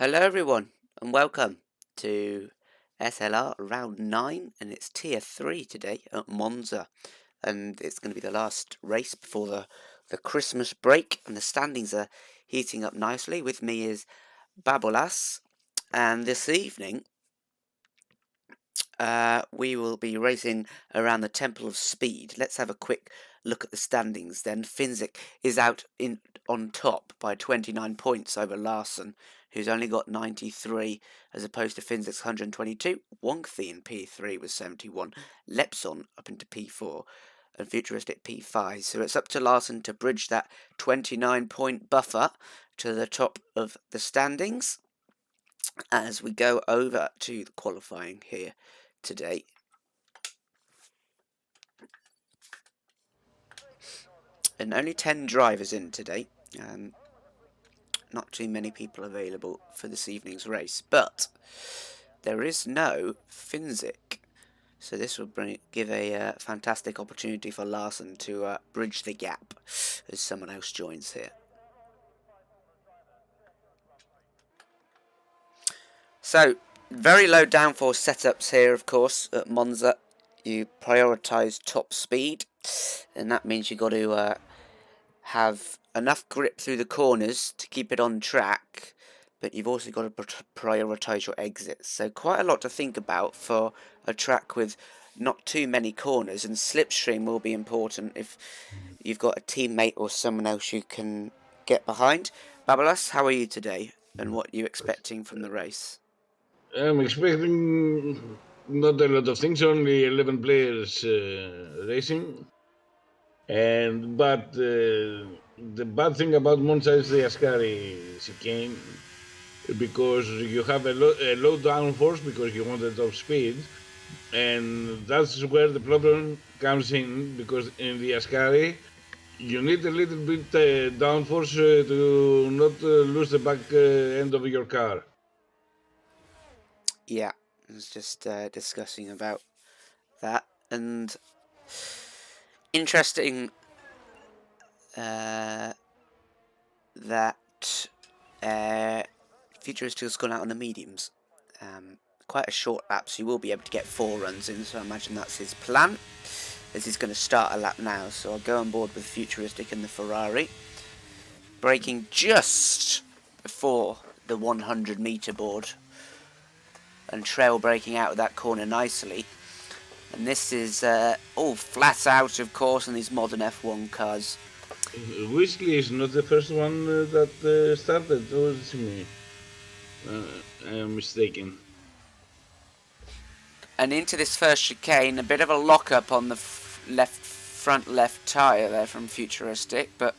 Hello everyone and welcome to SLR round 9 and it's tier 3 today at Monza, and it's going to be the last race before the Christmas break, and the standings are heating up nicely. With me is Babolas, and this evening we will be racing around the Temple of Speed. Let's have a quick look at the standings then. Finzik is out on top by 29 points over Larson, who's only got 93 as opposed to Finzik's 122. Wongthi in P3 with 71. Lepson up into P4 and Futuristic P5. So it's up to Larson to bridge that 29-point buffer to the top of the standings as we go over to the qualifying here today. And only 10 drivers in today. Not too many people available for this evening's race, but there is no Finzik, so this will give a fantastic opportunity for Larson to bridge the gap as someone else joins here. So, very low downforce setups here, of course, at Monza. You prioritise top speed, and that means you've got to have enough grip through the corners to keep it on track, but you've also got to prioritise your exits. So quite a lot to think about for a track with not too many corners, and slipstream will be important if you've got a teammate or someone else you can get behind. Babalas, how are you today, and what are you expecting from the race? I'm expecting not a lot of things, only 11 players racing. But the bad thing about Monza is the Ascari chicane, because you have a low downforce because you want the top speed, and that's where the problem comes in, because in the Ascari you need a little bit downforce to not lose the back end of your car. Yeah, I was just discussing about that, and interesting that Futuristic has gone out on the mediums. Quite a short lap, so you will be able to get 4 runs in, so I imagine that's his plan, as he's going to start a lap now. So I'll go on board with Futuristic and the Ferrari, braking just before the 100-meter board and trail braking out of that corner nicely. And this is all flat out, of course, in these modern F1 cars. Weasley is not the first one that started, or is me? I am mistaken. And into this first chicane, a bit of a lock-up on the front left tyre there from Futuristic, but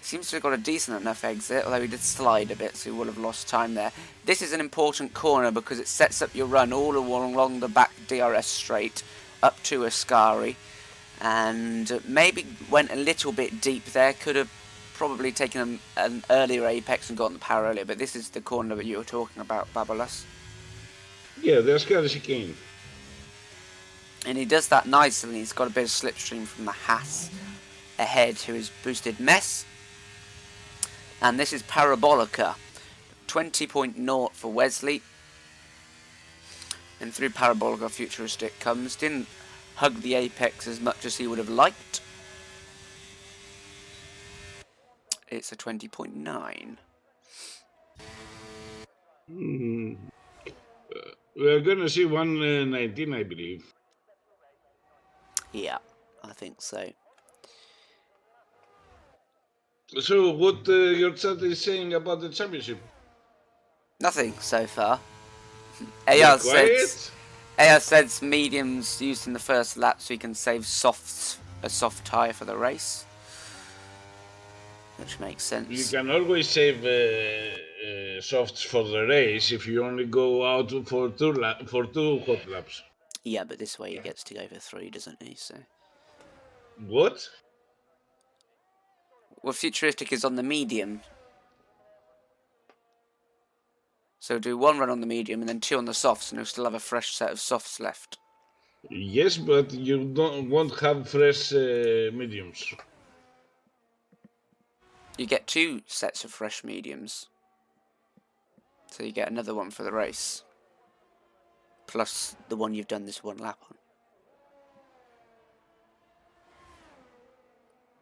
seems to have got a decent enough exit, although he did slide a bit, so he would have lost time there. This is an important corner because it sets up your run all along the back DRS straight up to Ascari, and maybe went a little bit deep there. Could have probably taken an earlier apex and gotten the power earlier, but this is the corner that you were talking about, Babalas. Yeah, the Ascari chicane. And he does that nicely. He's got a bit of slipstream from the Haas ahead, who is boosted Mess. And this is Parabolica. 20.0 for Wesley. And through Parabolica, Futuristic comes. Didn't hug the apex as much as he would have liked. It's a 20.9. We're gonna see 119, I believe. Yeah, I think so. So, what your chat is saying about the championship? Nothing so far. AR says mediums used in the first lap so he can save a soft tyre for the race. Which makes sense. You can always save softs for the race if you only go out for two hot laps. Yeah, but this way he gets to go for 3, doesn't he? So. What? Well, Futuristic is on the medium. So do 1 run on the medium and then 2 on the softs, and he'll still have a fresh set of softs left. Yes, but you won't have fresh mediums. You get 2 sets of fresh mediums. So you get another one for the race. Plus the one you've done this one lap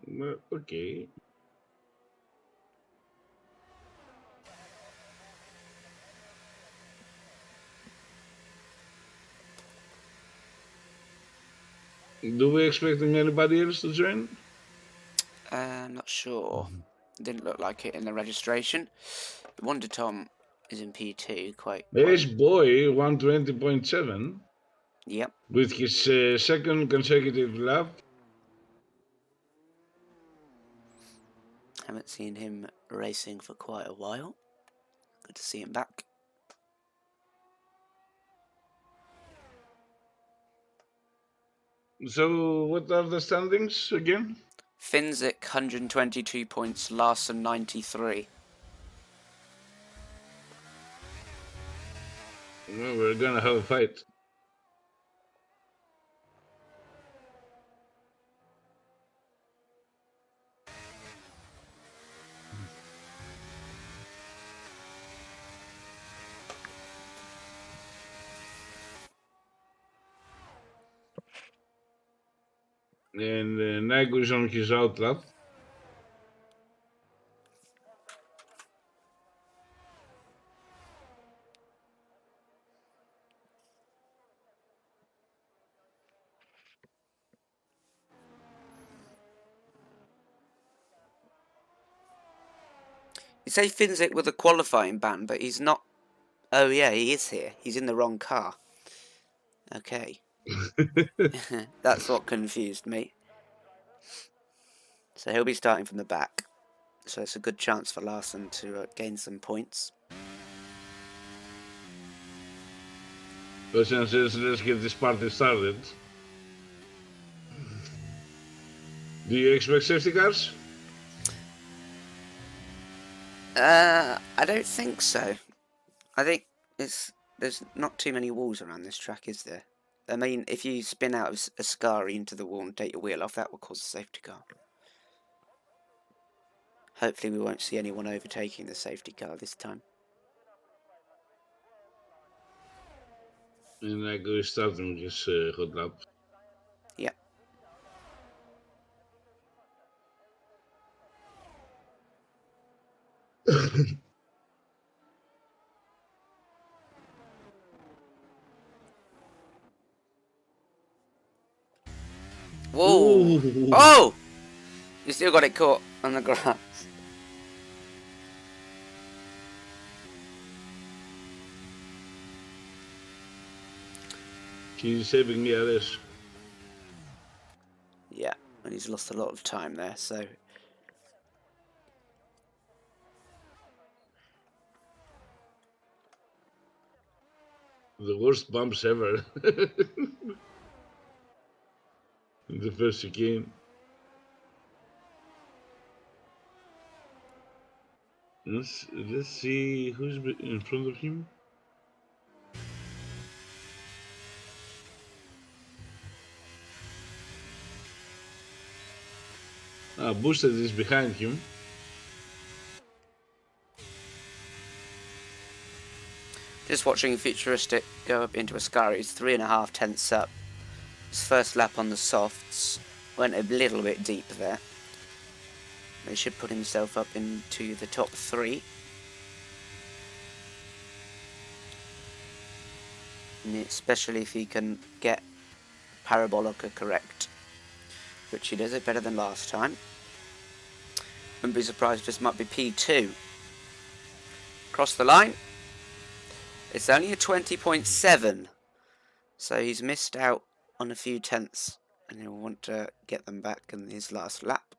on. Okay. Do we expecting anybody else to join? I'm not sure. Didn't look like it in the registration. Wonder Tom is in P2 quite. Ace Boy 120.7 Yep. with his second consecutive lap. Haven't seen him racing for quite a while. Good to see him back. So what are the standings again? Finzik 122 points, Larson 93. Well, we're gonna have a fight. And Nago is on his out lap. You say Finzik with a qualifying ban, but he's not. Oh yeah, he is here. He's in the wrong car. Okay. That's what confused me. So he'll be starting from the back. So it's a good chance for Larson to gain some points. Ocean says, let's get this party started. Do you expect safety cars? I don't think so. I think there's not too many walls around this track, is there? I mean, if you spin out of a Scari into the wall and take your wheel off, that will cause a safety car. Hopefully we won't see anyone overtaking the safety car this time. And Nago is starting his hot lap. Yep. Whoa! Ooh. Oh! You still got it caught on the grass. He's saving the others. Yeah, and he's lost a lot of time there, so... The worst bumps ever. In the first chicane. Let's see who's in front of him. Boosted is behind him. Just watching Futuristic go up into a Scari, he's 3.5 tenths up. His first lap on the softs went a little bit deep there. He should put himself up into the top 3. And especially if he can get Parabolica correct, which he does it better than last time. Wouldn't be surprised if this might be P2. Cross the line. It's only a 20.7, so he's missed out on a few tenths, and he'll want to get them back in his last lap.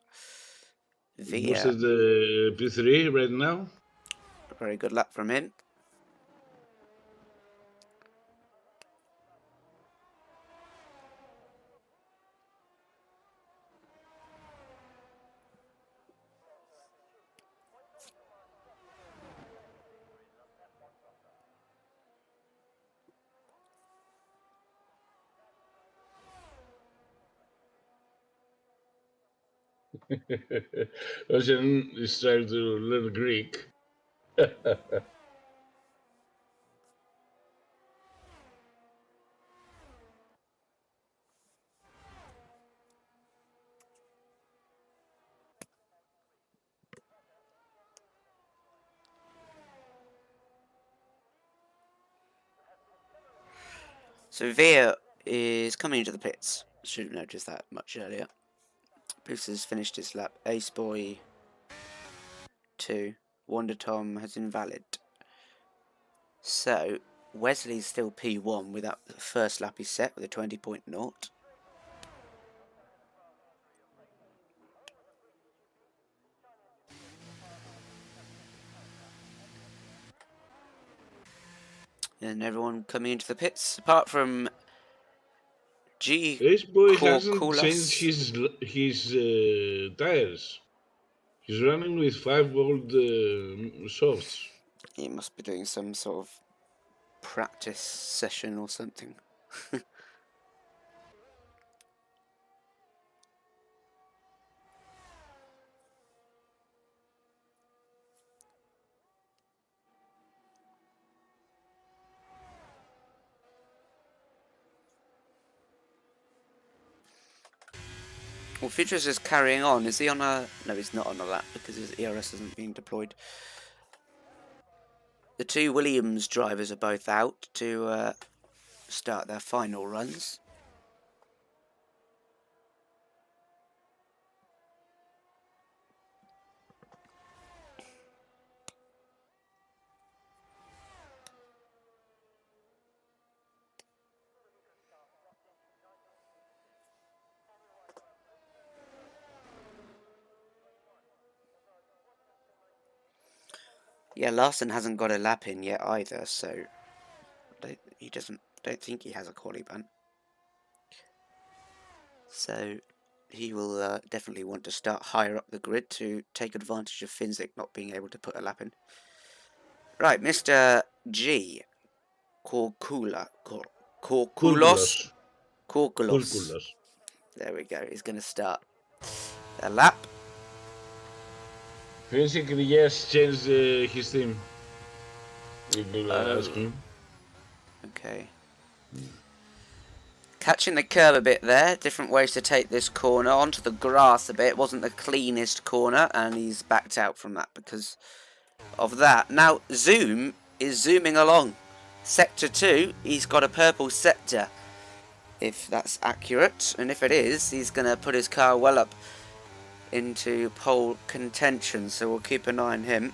Boosted P3 right now. A very good lap from him. Ocean is trying to learn Greek. So Veer is coming into the pits. Should have noticed that much earlier. Bruce has finished his lap. Ace Boy 2. Wonder Tom has invalid. So Wesley's still P1 without the first lap he's set with a 20.0. And everyone coming into the pits, apart from G. Ace Boy hasn't Korkulos. changed his tires. He's running with 5-volt softs. He must be doing some sort of practice session or something. Well, Futures is carrying on. Is he on a... No, he's not on a lap because his ERS isn't being deployed. The two Williams drivers are both out to start their final runs. Yeah, Larson hasn't got a lap in yet either, so he don't think he has a quali ban. So he will definitely want to start higher up the grid to take advantage of Finzik not being able to put a lap in. Right, Mr. G. Korkulos. There we go. He's going to start a lap. Finzik, yes, changed his team. People ask him. Okay. Catching the curve a bit there. Different ways to take this corner. Onto the grass a bit. Wasn't the cleanest corner, and he's backed out from that because of that. Now, Zoom is zooming along. Sector 2, he's got a purple sector, if that's accurate. And if it is, he's going to put his car well up into pole contention, so we'll keep an eye on him.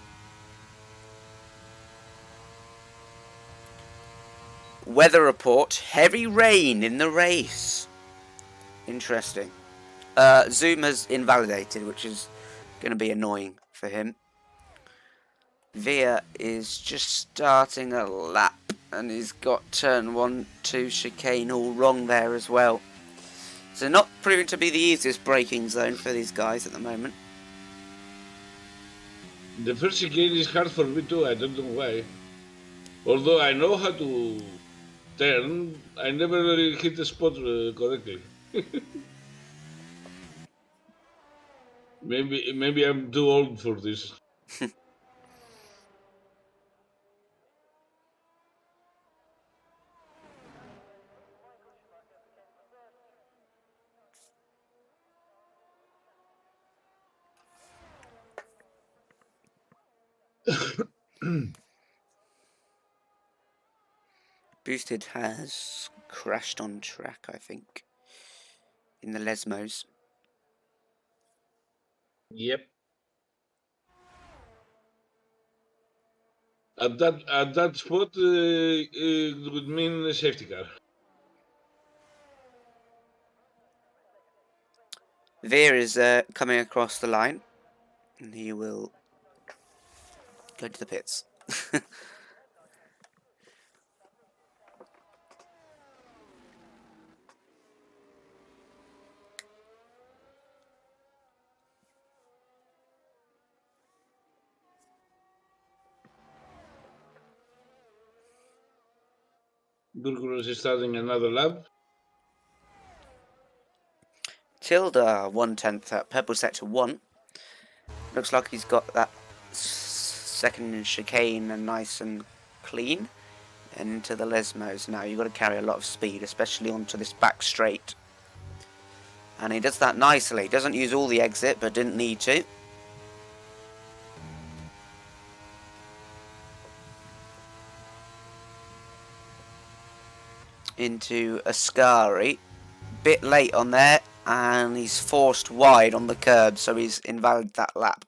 Weather report, heavy rain in the race. Interesting. Zoom has invalidated, which is going to be annoying for him. Veer is just starting a lap, and he's got turn 1, 2 chicane all wrong there as well. So not proving to be the easiest braking zone for these guys at the moment. The first chicane is hard for me too, I don't know why. Although I know how to turn, I never really hit the spot correctly. Maybe I'm too old for this. Boosted has crashed on track, I think, in the Lesmos. Yep. At that spot, it would mean a safety car. Veer is coming across the line, and he will go to the pits. Burgos is starting another lap. Tilda 1/10 at purple sector 1. Looks like he's got that second chicane and nice and clean. And into the Lesmos. Now you've got to carry a lot of speed, especially onto this back straight. And he does that nicely. Doesn't use all the exit, but didn't need to. into Ascari. Bit late on there, and he's forced wide on the curb, so he's invalid that lap.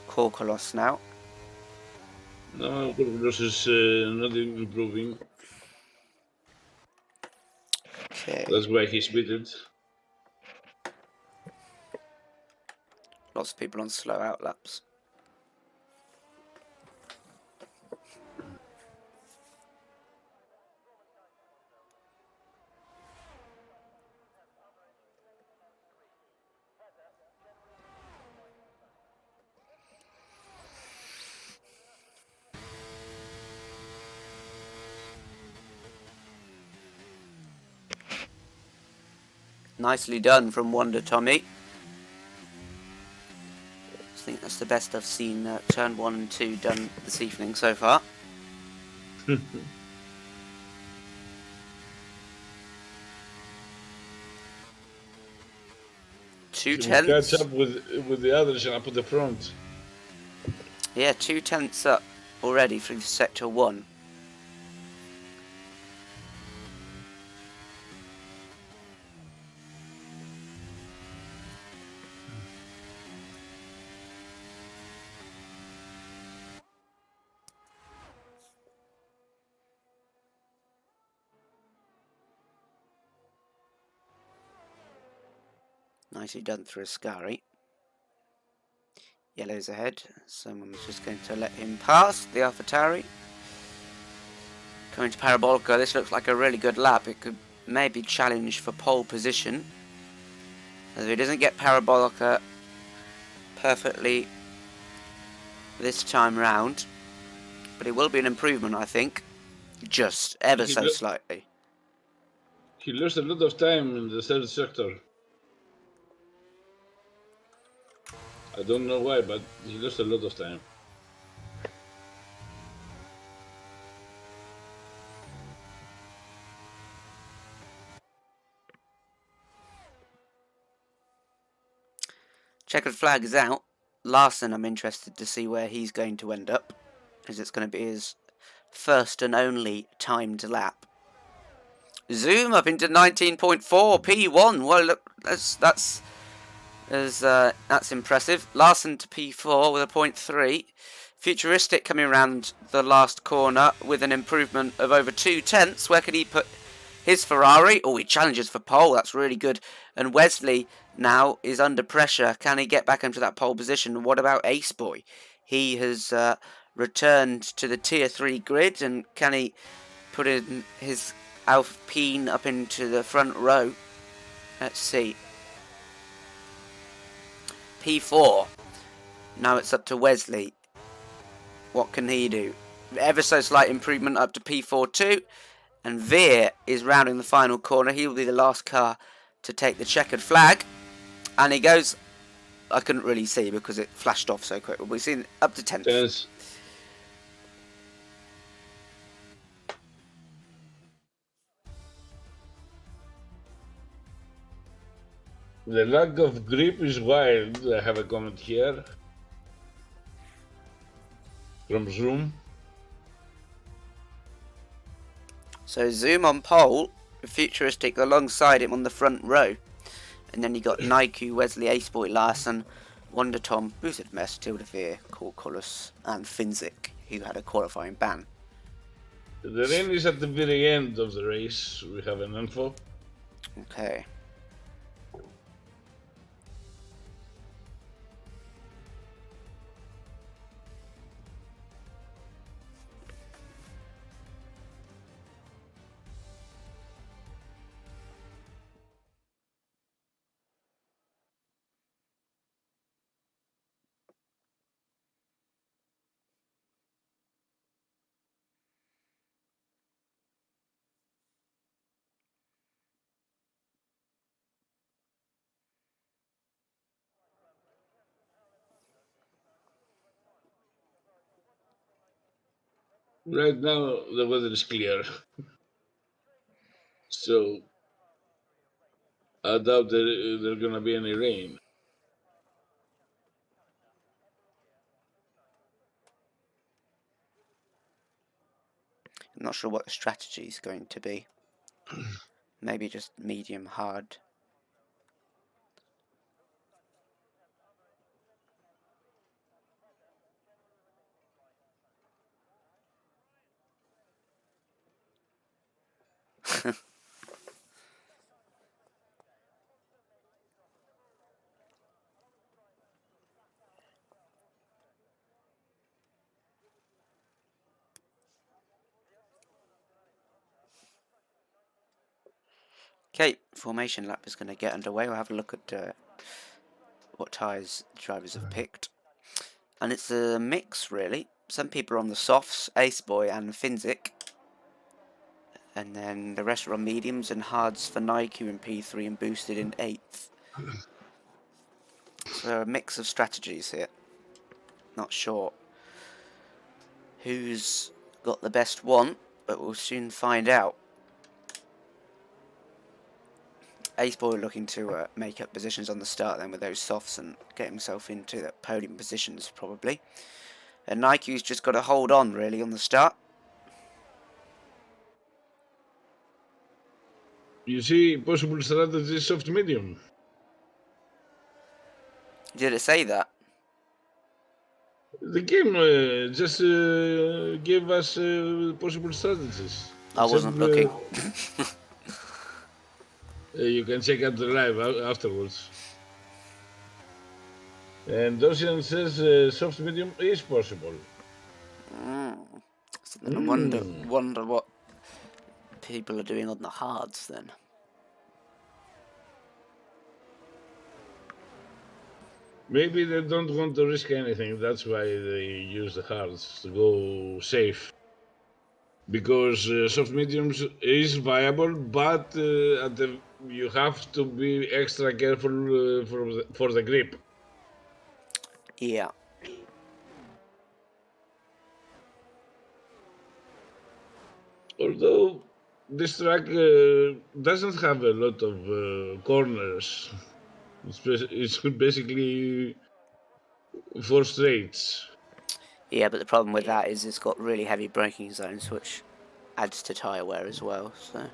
Corcolos now. No, Corcolos is not improving. Okay. That's why he's beaten. Lots of people on slow out laps. Nicely done from Wonder Tommy. I think that's the best I've seen turn 1 and 2 done this evening so far. Two tenths. Catch up with the others and up at the front. Yeah, 2 tenths up already through sector 1. Nicely done through Ascari. Yellow's ahead. Someone's just going to let him pass the AlphaTauri. Coming to Parabolica, this looks like a really good lap. It could maybe challenge for pole position. As if he doesn't get Parabolica perfectly this time round. But it will be an improvement, I think. Just ever so slightly. He lost a lot of time in the third sector. I don't know why, but he lost a lot of time. Checkered flag is out. Larson, I'm interested to see where he's going to end up, as it's going to be his first and only timed lap. Zoom up into 19.4 P1. Well, look, that's impressive. Larson to P4 with a 0.3. Futuristic coming around the last corner with an improvement of over 2 tenths. Where could he put his Ferrari? Oh, he challenges for pole. That's really good. And Wesley now is under pressure. Can he get back into that pole position? What about Ace Boy? He has returned to the Tier 3 grid, and can he put in his Alpine up into the front row? Let's see. P4. Now it's up to Wesley. What can he do? Ever so slight improvement up to P4 too. And Veer is rounding the final corner. He will be the last car to take the checkered flag. And he goes... I couldn't really see because it flashed off so quick. We've seen up to 10th. Yes. The lack of grip is wild. I have a comment here from Zoom. So Zoom on pole, Futuristic alongside him on the front row. And then you got Naiku, Wesley, Aceboy, Larson, Wonder Tom, Boosted Mess, Tilda Veer, Corcolos, and Finzik, who had a qualifying ban. The rain is at the very end of the race. We have an info. Okay. Right now, the weather is clear, so I doubt there's gonna be any rain. I'm not sure what the strategy is going to be. Maybe just medium hard. Okay, formation lap is going to get underway. We'll have a look at what tyres the drivers have picked. And it's a mix, really. Some people are on the softs, Ace Boy and Finzik. And then the rest are on mediums and hards for Nike in P3 and boosted in 8th. So a mix of strategies here. Not sure who's got the best one, but we'll soon find out. Ace Boy looking to make up positions on the start then with those softs and get himself into the podium positions probably. And Nike's just got to hold on really on the start. You see, possible strategy soft medium. Did it say that? The game just gave us possible strategies. I wasn't looking. You can check out the live afterwards. And Ocean says soft medium is possible. So then I wonder what people are doing on the hards then. Maybe they don't want to risk anything. That's why they use the hards to go safe. Because soft mediums is viable, but you have to be extra careful for the grip. Yeah. Although this track doesn't have a lot of corners. It's basically 4 straights. Yeah, but the problem with that is it's got really heavy braking zones, which adds to tyre wear as well. So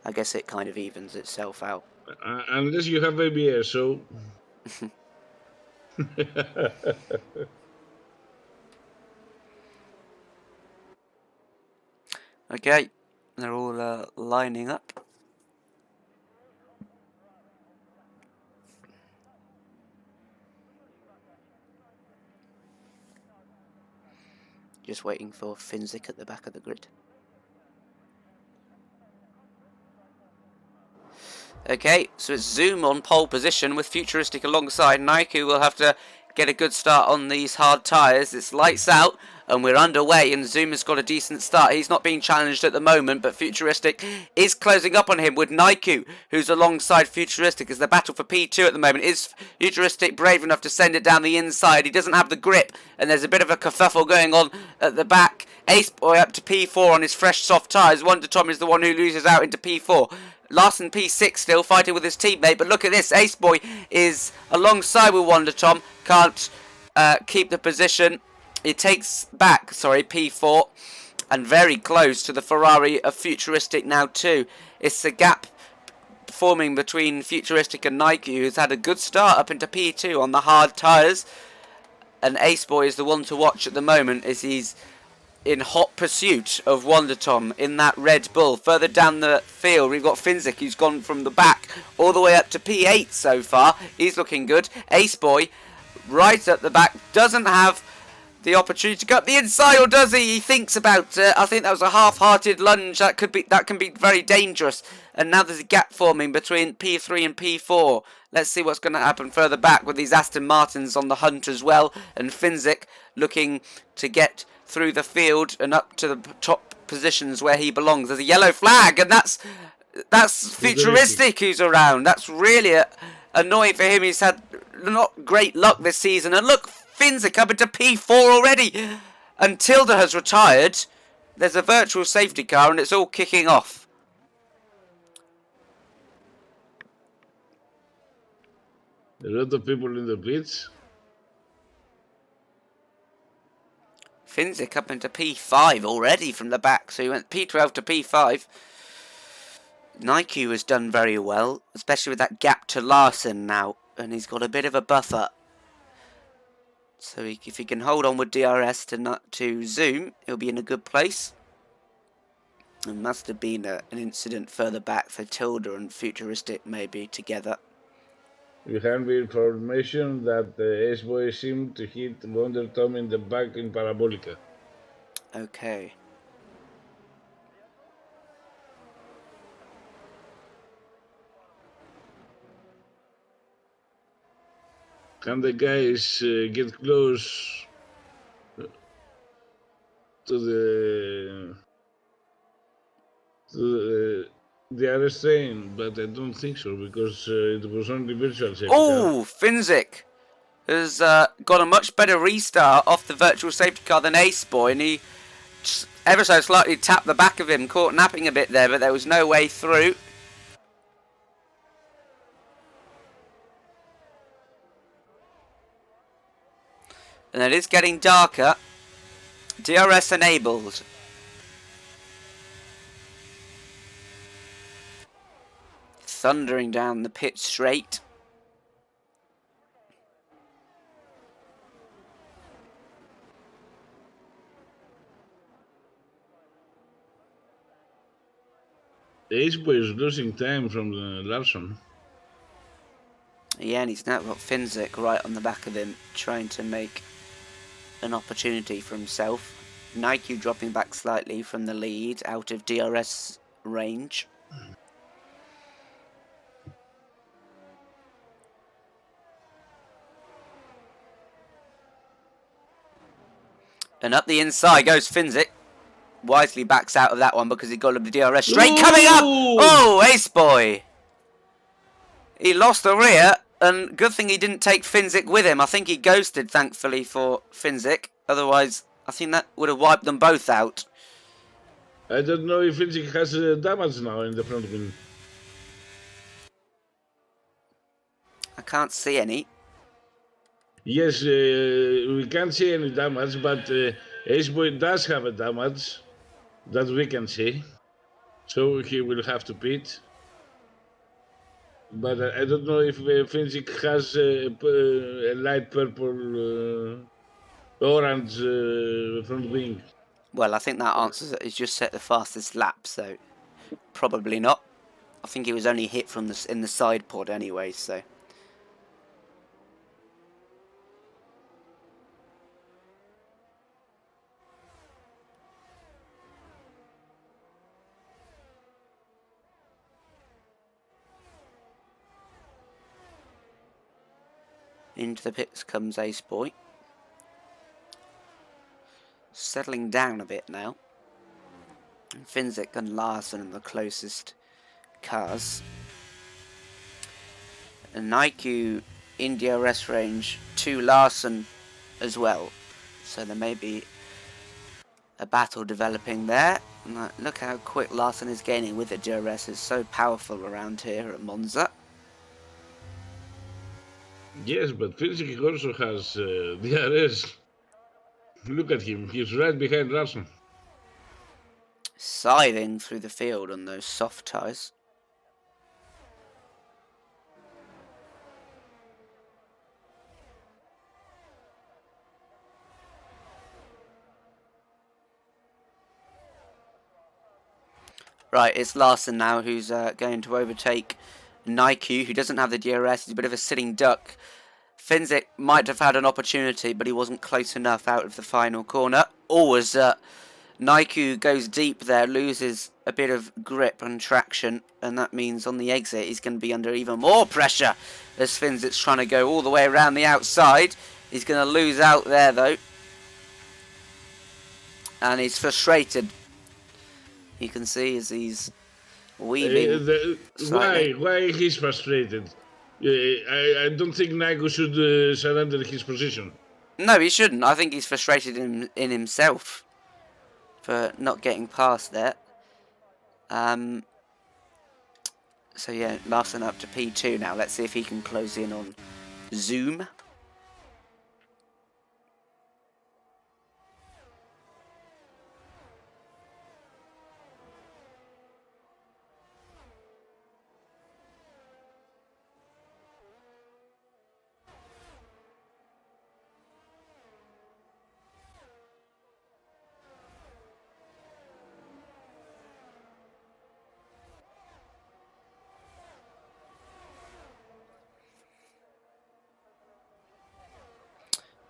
I guess it kind of evens itself out. Unless you have ABS, so... Okay, they're all lining up. Just waiting for Finzik at the back of the grid. Okay, so it's Zoom on pole position with Futuristic alongside. Nike will have to get a good start on these hard tyres. It's lights out and we're underway, and Zoom has got a decent start. He's not being challenged at the moment, but Futuristic is closing up on him with Nike, who's alongside Futuristic as the battle for P2 at the moment. Is Futuristic brave enough to send it down the inside? He doesn't have the grip, and there's a bit of a kerfuffle going on at the back. Ace Boy up to P4 on his fresh soft tyres. Wonder Tom is the one who loses out into P4. Larson P6 still fighting with his teammate, but look at this. Ace Boy is alongside with Wonder Tom. Can't keep the position. It takes back, P4, and very close to the Ferrari of Futuristic now too. It's a gap forming between Futuristic and Nike, who's had a good start up into P2 on the hard tyres. And Ace Boy is the one to watch at the moment as he's in hot pursuit of Wonder Tom in that Red Bull. Further down the field, we've got Finzik, who's gone from the back all the way up to P8 so far. He's looking good. Ace Boy, right at the back, doesn't have the opportunity to go up the inside, or does he? He thinks about it. I think that was a half-hearted lunge. That can be very dangerous. And now there's a gap forming between P3 and P4. Let's see what's going to happen further back with these Aston Martins on the hunt as well. And Finzik looking to get through the field and up to the top positions where he belongs. There's a yellow flag, and that's Futuristic who's around. That's really annoying for him. He's had not great luck this season. And look, Finzik up into P4 already. And Tilda has retired. There's a virtual safety car and it's all kicking off. A lot of people in the pits. Finzik up into P5 already from the back, so he went P12 to P5. Nike has done very well, especially with that gap to Larson now, and he's got a bit of a buffer. So if he can hold on with DRS to Zoom, he'll be in a good place. There must have been an incident further back for Tilda and Futuristic maybe together. We have the information that the S-Boy seemed to hit Wonder Tom in the back in Parabolica. Okay. Can the guys get close to the arrest train? But I don't think so, because it was only virtual safety car. Oh, Finzik has got a much better restart off the virtual safety car than Ace Boy, and he ever so slightly tapped the back of him, caught napping a bit there, but there was no way through. And it is getting darker. DRS enabled. Thundering down the pit straight. Ace-Boy is losing time from Larson. Yeah, and he's now got Finzik right on the back of him, trying to make an opportunity for himself. Nike dropping back slightly from the lead, out of DRS range. And up the inside goes Finzik. Wisely backs out of that one because he got the DRS straight. Coming up! Oh, Ace Boy! He lost the rear, and good thing he didn't take Finzik with him. I think he ghosted, thankfully, for Finzik. Otherwise, I think that would have wiped them both out. I don't know if Finzik has damage now in the front wing. I can't see any. Yes, we can't see any damage, but Ace-Boy does have a damage that we can see. So he will have to pit. But I don't know if Finzik has a light purple, orange front wing. Well, I think that answers it. He's just set the fastest lap, so probably not. I think he was only hit from in the side pod anyway, so. Into the pits comes Ace Boy. Settling down a bit now. And Finzik and Larson are the closest cars. And Nike in DRS range to Larson as well. So there may be a battle developing there. And look how quick Larson is gaining with the DRS. It's so powerful around here at Monza. Yes, but Finzik also has DRS. Look at him, he's right behind Larson. Scything through the field on those soft tyres. Right, it's Larson now who's going to overtake Nike, who doesn't have the DRS. He's a bit of a sitting duck. Finzik might have had an opportunity, but he wasn't close enough out of the final corner. Always Nike goes deep there, loses a bit of grip and traction, and that means on the exit he's going to be under even more pressure as Finzik's trying to go all the way around the outside. He's going to lose out there though, and he's frustrated. You can see as he's weaving. Why he's frustrated? I don't think Nike should surrender his position. No, he shouldn't. I think he's frustrated in himself. for not getting past that. So yeah, Larson up to P2 now. Let's see if he can close in on Zoom.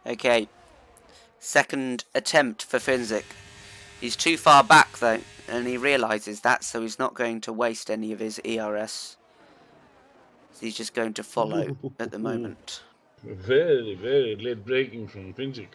Okay, second attempt for Finzik. He's too far back though, and he realises that, so he's not going to waste any of his ERS. He's just going to follow at the moment. Very, very late braking from Finzik.